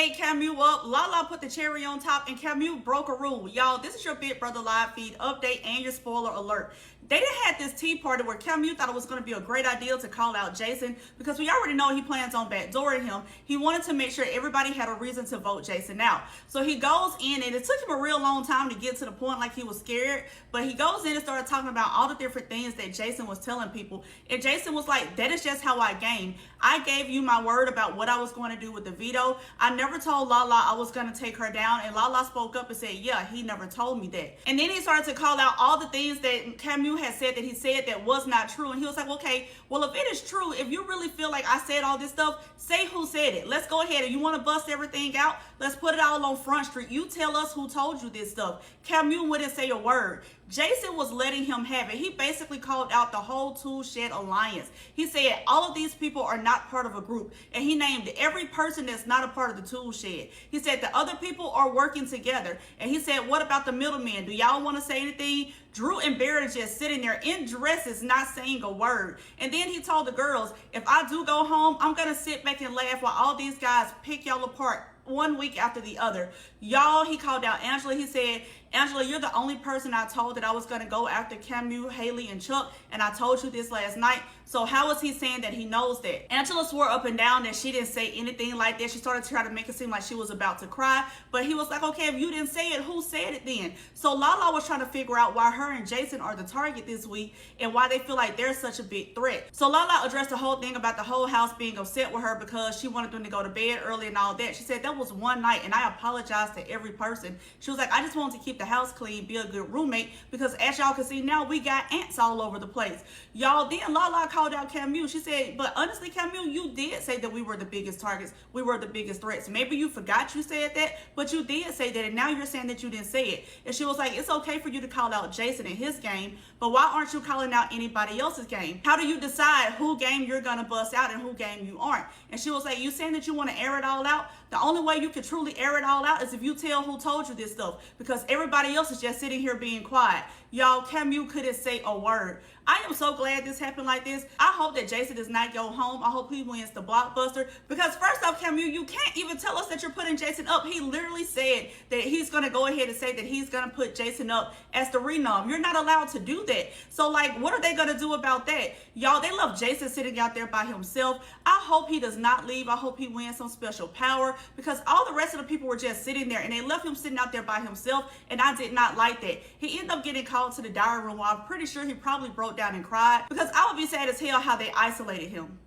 ate Kamu up. Lala put the cherry on top, and Kamu broke a rule. Y'all, this is your Big Brother live feed update and your spoiler alert. They done had this tea party where Kamu thought it was going to be a great idea to call out Jason because we already know he plans on backdooring him. He wanted to make sure everybody had a reason to vote Jason out. So he goes in, and it took him a real long time to get to the point like he was scared, but he goes in and started talking about all the different things that Jason was telling people. And Jason was like, that is just how I game. I gave you my word about what I was going to do with the veto. I never told Lala I was going to take her down, and Lala spoke up and said, yeah, he never told me that. And then he started to call out all the things that Kamu had said that he said that was not true. And he was like, okay, well, if it is true, if you really feel like I said all this stuff, say who said it. Let's go ahead. If you want to bust everything out, let's put it all on Front Street. You tell us who told you this stuff. Kamu wouldn't say a word. Jason was letting him have it. He basically called out the whole Tool Shed Alliance. He said all of these people are not part of a group, and he named every person that's not a part of the Tool Shed. He said the other people are working together, and he said, what about the middlemen? Do y'all want to say anything? Drew and Barrett are just sitting there in dresses, not saying a word. And then he told the girls, if I do go home, I'm going to sit back and laugh while all these guys pick y'all apart one week after the other. Y'all, he called out Angela. He said, Angela, you're the only person I told that I was going to go after Kamu, Haley, and Chuck, and I told you this last night. So how is he saying that he knows that? Angela swore up and down that she didn't say anything like that. She started to try to make it seem like she was about to cry, but he was like, okay, if you didn't say it, who said it then? So Lala was trying to figure out why her and Jason are the target this week and why they feel like they're such a big threat. So Lala addressed the whole thing about the whole house being upset with her because she wanted them to go to bed early and all that. She said that was one night, and I apologized to every person. She was like, I just wanted to keep the house clean, be a good roommate, because as y'all can see now, we got ants all over the place. Y'all, then Lala called out Kamu. She said, but honestly, Kamu, you did say that we were the biggest targets. We were the biggest threats. Maybe you forgot you said that, but you did say that, and now you're saying that you didn't say it. And she was like, it's okay for you to call out Jason in his game, but why aren't you calling out anybody else's game? How do you decide who game you're going to bust out and who game you aren't? And she was like, you saying that you want to air it all out? The only way you can truly air it all out is if you tell who told you this stuff, because everybody else is just sitting here being quiet. Y'all, Kamu couldn't say a word. I am so glad this happened like this. I hope that Jason does not go home. I hope he wins the Blockbuster, because first off, Kamu, you can't even tell us that you're putting Jason up. He literally said that he's going to go ahead and say that he's going to put Jason up as the renom. You're not allowed to do that. So like, what are they going to do about that? Y'all, they love Jason sitting out there by himself. I hope he does not leave. I hope he wins some special power, because all the rest of the people were just sitting there and they left him sitting out there by himself, and I did not like that. He ended up getting called to the diary room. I'm pretty sure he probably broke down and cried, because I would be sad as hell how they isolated him.